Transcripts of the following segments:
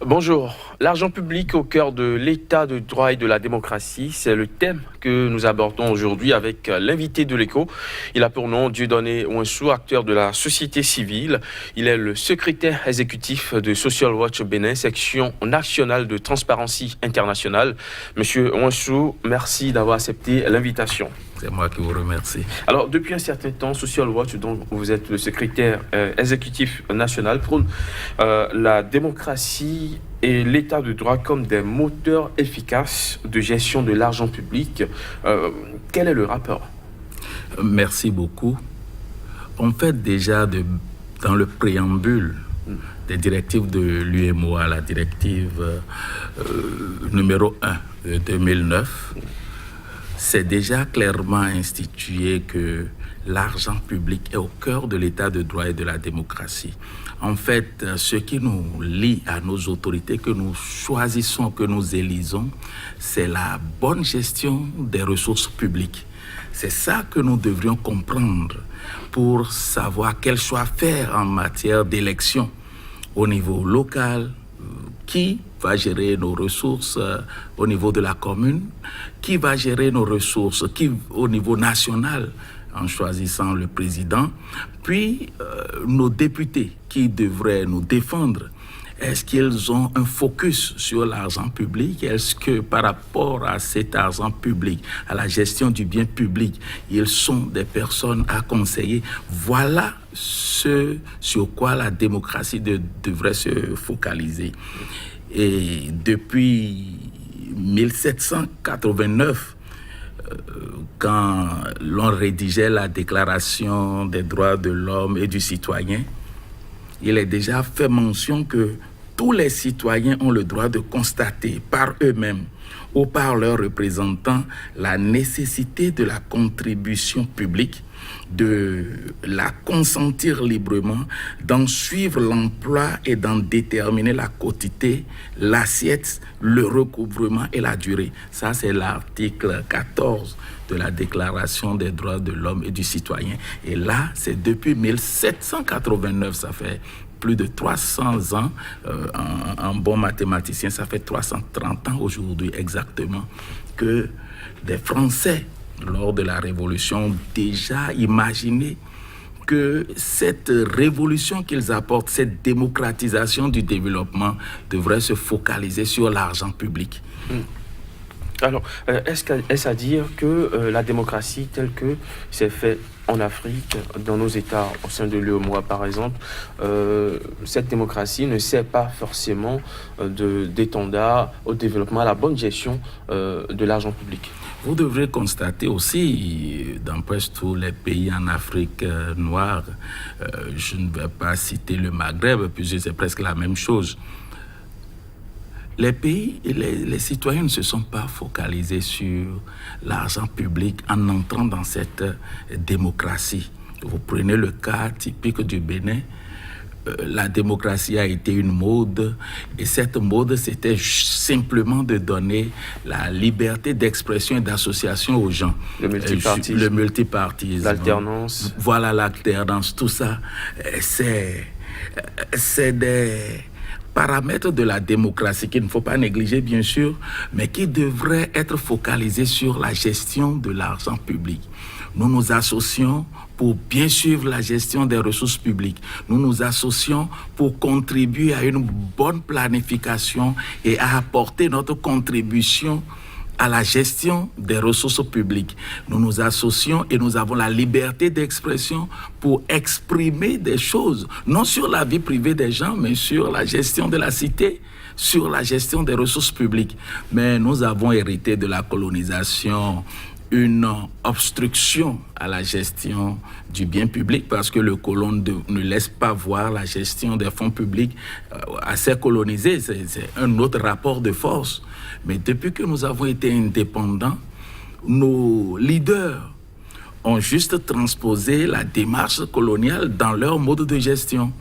Bonjour. L'argent public au cœur de l'état de droit et de la démocratie, c'est le thème que nous abordons aujourd'hui avec l'invité de l'Écho. Il a pour nom Dieudonné Ouensou, acteur de la société civile. Il est le secrétaire exécutif de Social Watch Bénin, section nationale de Transparency International. Monsieur Ouensou, merci d'avoir accepté l'invitation. C'est moi qui vous remercie. Alors, depuis un certain temps, Social Watch, dont vous êtes le secrétaire exécutif national, prône la démocratie et l'état de droit comme des moteurs efficaces de gestion de l'argent public. Quel est le rapport? Merci beaucoup. En fait, déjà, dans le préambule des directives de l'UMOA, la directive numéro 1 de 2009, c'est déjà clairement institué que l'argent public est au cœur de l'état de droit et de la démocratie. En fait, ce qui nous lie à nos autorités, que nous choisissons, que nous élisons, c'est la bonne gestion des ressources publiques. C'est ça que nous devrions comprendre pour savoir quel choix faire en matière d'élection au niveau local, qui va gérer nos ressources au niveau de la commune, qui va gérer nos ressources au niveau national en choisissant le président, puis nos députés qui devraient nous défendre. Est-ce qu'ils ont un focus sur l'argent public? Est-ce que par rapport à cet argent public, à la gestion du bien public, ils sont des personnes à conseiller? Voilà ce sur quoi la démocratie devrait se focaliser. Et depuis 1789, quand l'on rédigeait la Déclaration des droits de l'homme et du citoyen, il est déjà fait mention que tous les citoyens ont le droit de constater par eux-mêmes ou par leurs représentants la nécessité de la contribution publique, de la consentir librement, d'en suivre l'emploi et d'en déterminer la quotité, l'assiette, le recouvrement et la durée. Ça, c'est l'article 14 de la Déclaration des droits de l'homme et du citoyen. Et là, c'est depuis 1789, ça fait plus de 300 ans, en bon mathématicien, ça fait 330 ans aujourd'hui exactement, que des Français, lors de la Révolution, ont déjà imaginé que cette révolution qu'ils apportent, cette démocratisation du développement, devrait se focaliser sur l'argent public. Alors, est-ce à dire que la démocratie telle que c'est fait en Afrique, dans nos États, au sein de l'UEMOA par exemple, cette démocratie ne sert pas forcément d'étendard au développement, à la bonne gestion de l'argent public? Vous devrez constater aussi, dans presque tous les pays en Afrique noire, je ne vais pas citer le Maghreb, puisque c'est presque la même chose. Les pays et les citoyens ne se sont pas focalisés sur l'argent public en entrant dans cette démocratie. Vous prenez le cas typique du Bénin, la démocratie a été une mode et cette mode, c'était simplement de donner la liberté d'expression et d'association aux gens. Le multipartisme. Le multipartisme. L'alternance. Voilà, l'alternance, tout ça. C'est des paramètres de la démocratie qu'il ne faut pas négliger, bien sûr, mais qui devraient être focalisés sur la gestion de l'argent public. Nous nous associons pour bien suivre la gestion des ressources publiques. Nous nous associons pour contribuer à une bonne planification et à apporter notre contribution à la gestion des ressources publiques. Nous nous associons et nous avons la liberté d'expression pour exprimer des choses, non sur la vie privée des gens, mais sur la gestion de la cité, sur la gestion des ressources publiques. Mais nous avons hérité de la colonisation une obstruction à la gestion du bien public parce que le colon ne laisse pas voir la gestion des fonds publics à ses colonisés. C'est un autre rapport de force. Mais depuis que nous avons été indépendants, nos leaders ont juste transposé la démarche coloniale dans leur mode de gestion.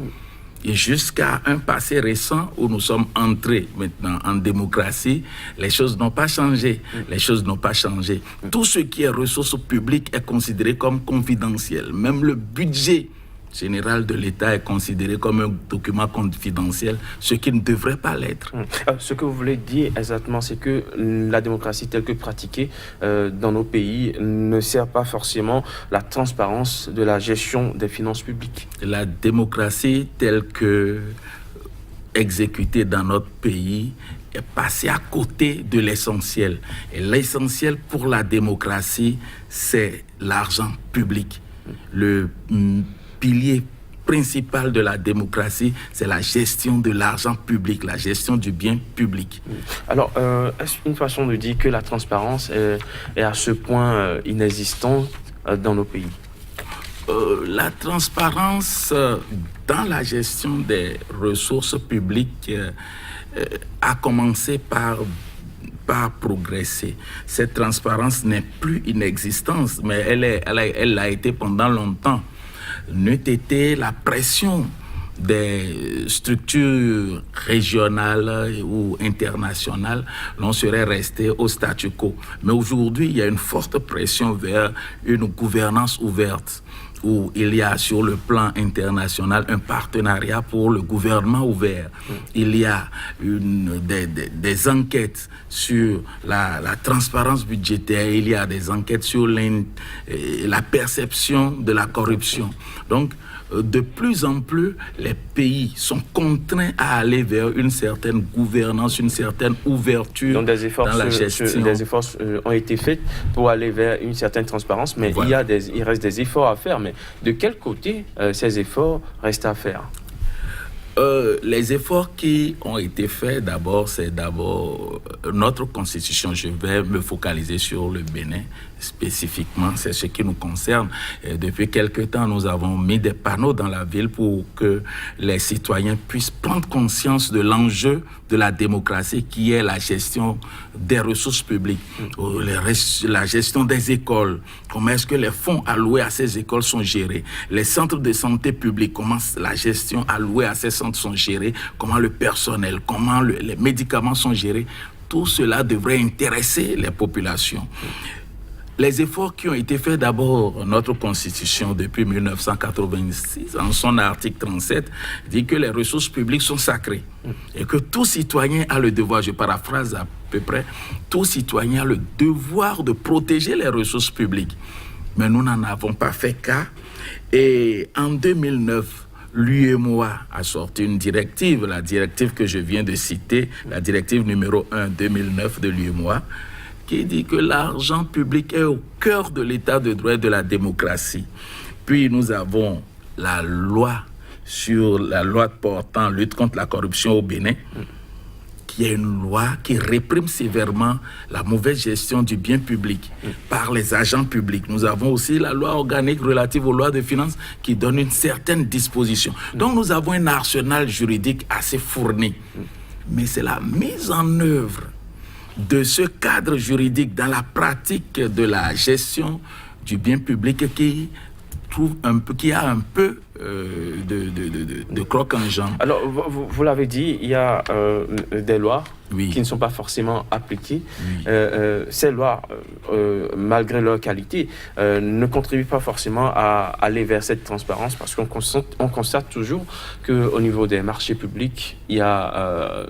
Et jusqu'à un passé récent où nous sommes entrés maintenant en démocratie, les choses n'ont pas changé. Les choses n'ont pas changé. Tout ce qui est ressources publiques est considéré comme confidentiel. Même le budget général de l'État est considéré comme un document confidentiel, ce qui ne devrait pas l'être. Ce que vous voulez dire exactement, c'est que la démocratie telle que pratiquée dans nos pays ne sert pas forcément la transparence de la gestion des finances publiques. La démocratie telle que exécutée dans notre pays est passée à côté de l'essentiel. Et l'essentiel pour la démocratie, c'est l'argent public. Le pilier principal de la démocratie, c'est la gestion de l'argent public, la gestion du bien public. Alors, est-ce une façon de dire que la transparence est à ce point inexistante dans nos pays? La transparence dans la gestion des ressources publiques a commencé par progresser. Cette transparence n'est plus inexistante, mais elle a été pendant longtemps. N'eût été la pression des structures régionales ou internationales, l'on serait resté au statu quo. Mais aujourd'hui, il y a une forte pression vers une gouvernance ouverte, où il y a sur le plan international un partenariat pour le gouvernement ouvert. Il y a des enquêtes sur la transparence budgétaire, il y a des enquêtes sur la perception de la corruption. Donc, de plus en plus, les pays sont contraints à aller vers une certaine gouvernance, une certaine ouverture. Donc des efforts dans la gestion. Des efforts ont été faits pour aller vers une certaine transparence, mais voilà. Il reste des efforts à faire. Mais de quel côté ces efforts restent à faire? Les efforts qui ont été faits, c'est d'abord notre constitution. Je vais me focaliser sur le Bénin spécifiquement, c'est ce qui nous concerne. Et depuis quelque temps, nous avons mis des panneaux dans la ville pour que les citoyens puissent prendre conscience de l'enjeu de la démocratie qui est la gestion des ressources publiques, la gestion des écoles, comment est-ce que les fonds alloués à ces écoles sont gérés, les centres de santé publics, comment la gestion allouée à ces centres sont gérés, comment le personnel, comment les médicaments sont gérés. Tout cela devrait intéresser les populations. Les efforts qui ont été faits, d'abord, notre Constitution depuis 1986, en son article 37, dit que les ressources publiques sont sacrées et que tout citoyen a le devoir, je paraphrase à peu près, tout citoyen a le devoir de protéger les ressources publiques. Mais nous n'en avons pas fait cas. Et en 2009, l'UEMOA a sorti une directive, la directive que je viens de citer, la directive numéro 1 2009 de l'UEMOA, qui dit que l'argent public est au cœur de l'état de droit et de la démocratie. Puis nous avons la loi portant lutte contre la corruption au Bénin, qui est une loi qui réprime sévèrement la mauvaise gestion du bien public par les agents publics. Nous avons aussi la loi organique relative aux lois de finances qui donne une certaine disposition. Donc nous avons un arsenal juridique assez fourni. Mais c'est la mise en œuvre de ce cadre juridique dans la pratique de la gestion du bien public qui a un peu de croc en jambe. Alors, vous l'avez dit, il y a des lois qui ne sont pas forcément appliquées. Ces lois, malgré leur qualité, ne contribuent pas forcément à aller vers cette transparence parce qu'on constate toujours qu'au niveau des marchés publics, il y a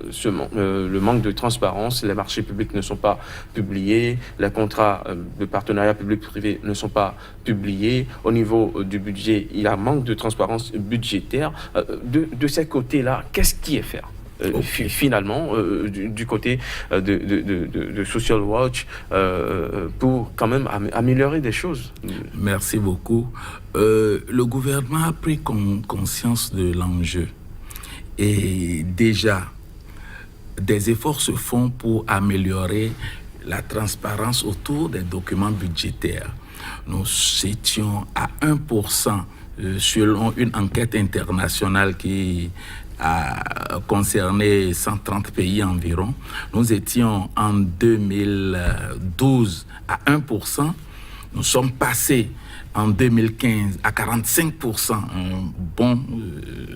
le manque de transparence. Les marchés publics ne sont pas publiés, les contrats de partenariat public-privé ne sont pas publiés. Au niveau du budget, il y a un manque de transparence budgétaire. De ces côtés-là, qu'est-ce qui est fait finalement du côté de Social Watch pour quand même améliorer des choses? Merci beaucoup. Le gouvernement a pris conscience de l'enjeu et déjà des efforts se font pour améliorer la transparence autour des documents budgétaires. Nous étions à 1% selon une enquête internationale qui a concerné 130 pays environ. Nous étions en 2012 à 1%. Nous sommes passés en 2015 à 45%, un bond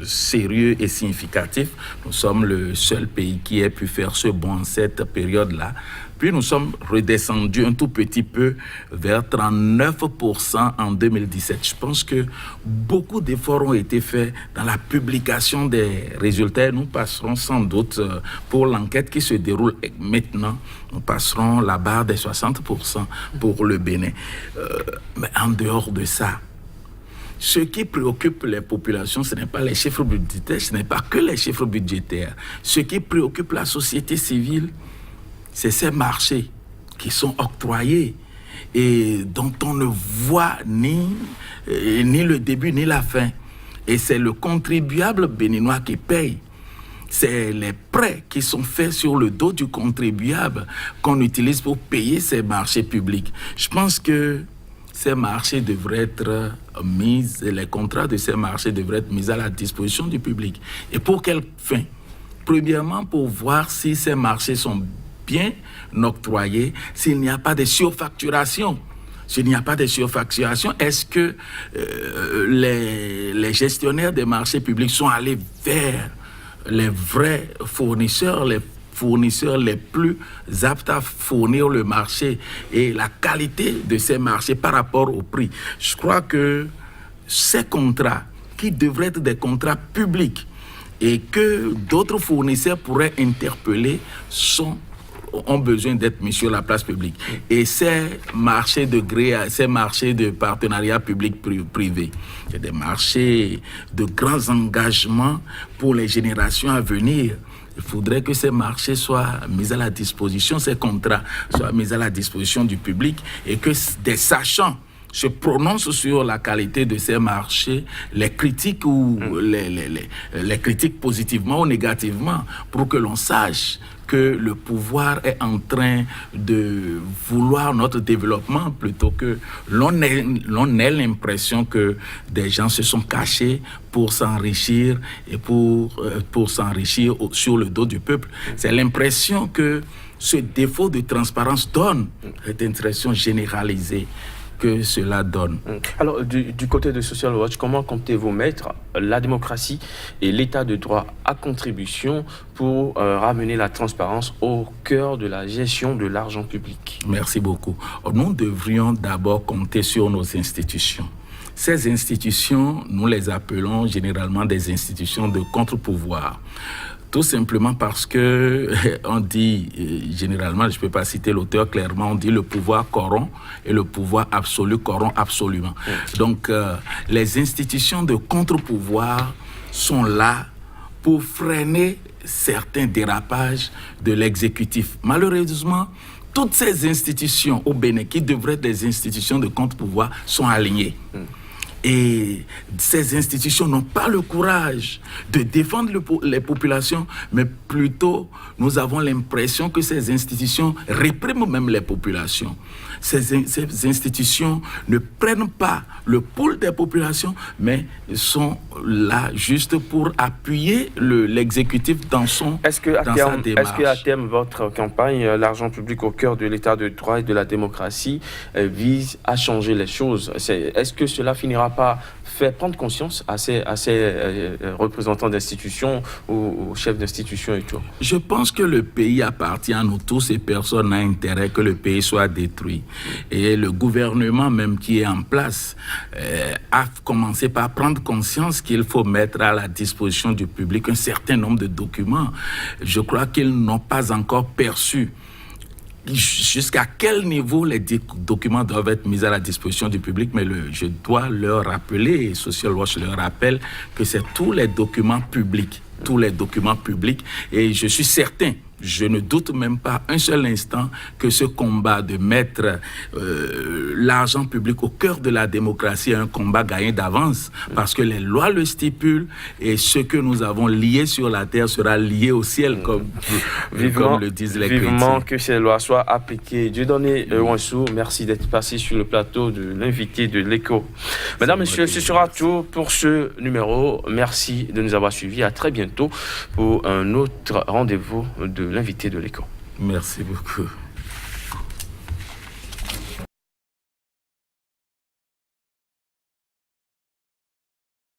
sérieux et significatif. Nous sommes le seul pays qui ait pu faire ce bond en cette période-là. Puis nous sommes redescendus un tout petit peu vers 39% en 2017. Je pense que beaucoup d'efforts ont été faits dans la publication des résultats. Nous passerons sans doute, pour l'enquête qui se déroule maintenant, nous passerons la barre des 60% pour le Bénin. Mais en dehors de ça, ce qui préoccupe les populations, ce n'est pas les chiffres budgétaires, ce n'est pas que les chiffres budgétaires. Ce qui préoccupe la société civile, c'est ces marchés qui sont octroyés et dont on ne voit ni le début ni la fin. Et c'est le contribuable béninois qui paye. C'est les prêts qui sont faits sur le dos du contribuable qu'on utilise pour payer ces marchés publics. Je pense que ces marchés devraient être les contrats de ces marchés devraient être mis à la disposition du public. Et pour quelle fin? Premièrement, pour voir si ces marchés sont bien octroyés, s'il n'y a pas de surfacturation. S'il n'y a pas de surfacturation, est-ce que les gestionnaires des marchés publics sont allés vers les vrais fournisseurs, les fournisseurs les plus aptes à fournir le marché et la qualité de ces marchés par rapport au prix? Je crois que ces contrats, qui devraient être des contrats publics et que d'autres fournisseurs pourraient interpeller, ont besoin d'être mis sur la place publique. Et ces marchés ces marchés de partenariat public-privé, c'est des marchés de grands engagements pour les générations à venir. Il faudrait que ces marchés soient mis à la disposition, ces contrats soient mis à la disposition du public et que des sachants se prononcent sur la qualité de ces marchés, les critiquent ou les critiquent positivement ou négativement pour que l'on sache que le pouvoir est en train de vouloir notre développement plutôt que l'on ait l'impression que des gens se sont cachés pour s'enrichir et pour s'enrichir sur le dos du peuple. C'est l'impression que ce défaut de transparence donne, cette impression généralisée que cela donne. Alors, du côté de Social Watch, comment comptez-vous mettre la démocratie et l'état de droit à contribution pour ramener la transparence au cœur de la gestion de l'argent public? Merci beaucoup. Nous devrions d'abord compter sur nos institutions. Ces institutions, nous les appelons généralement des institutions de contre-pouvoir. Tout simplement parce que on dit, généralement, je ne peux pas citer l'auteur clairement, on dit le pouvoir corrompt et le pouvoir absolu corrompt absolument. Donc, les institutions de contre-pouvoir sont là pour freiner certains dérapages de l'exécutif. Malheureusement, toutes ces institutions au Bénin, qui devraient être des institutions de contre-pouvoir, sont alignées. Et ces institutions n'ont pas le courage de défendre les populations, mais plutôt nous avons l'impression que ces institutions répriment même les populations. Ces institutions ne prennent pas le pouls des populations, mais sont là juste pour appuyer l'exécutif dans sa démarche. Est-ce qu'à terme, votre campagne, l'argent public au cœur de l'état de droit et de la démocratie, vise à changer les choses? Est-ce que cela finira par faire prendre conscience à ces représentants d'institutions, aux chefs d'institutions et tout? Je pense que le pays appartient à nous tous et personne n'a intérêt que le pays soit détruit. Et le gouvernement même qui est en place a commencé par prendre conscience qu'il faut mettre à la disposition du public un certain nombre de documents. Je crois qu'ils n'ont pas encore perçu jusqu'à quel niveau les documents doivent être mis à la disposition du public, mais je dois leur rappeler, et Social Watch leur rappelle, que c'est tous les documents publics, et je suis certain, je ne doute même pas un seul instant que ce combat de mettre l'argent public au cœur de la démocratie est un combat gagné d'avance, parce que les lois le stipulent et ce que nous avons lié sur la terre sera lié au ciel, comme le disent les chrétiens. Vivement que ces lois soient appliquées. Dieudonné Ouansou, merci d'être passé sur le plateau de l'invité de l'Écho. Mesdames, Messieurs, ce sera tout pour ce numéro. Merci de nous avoir suivis. À très bientôt pour un autre rendez-vous de l'invité de l'Écho. Merci beaucoup.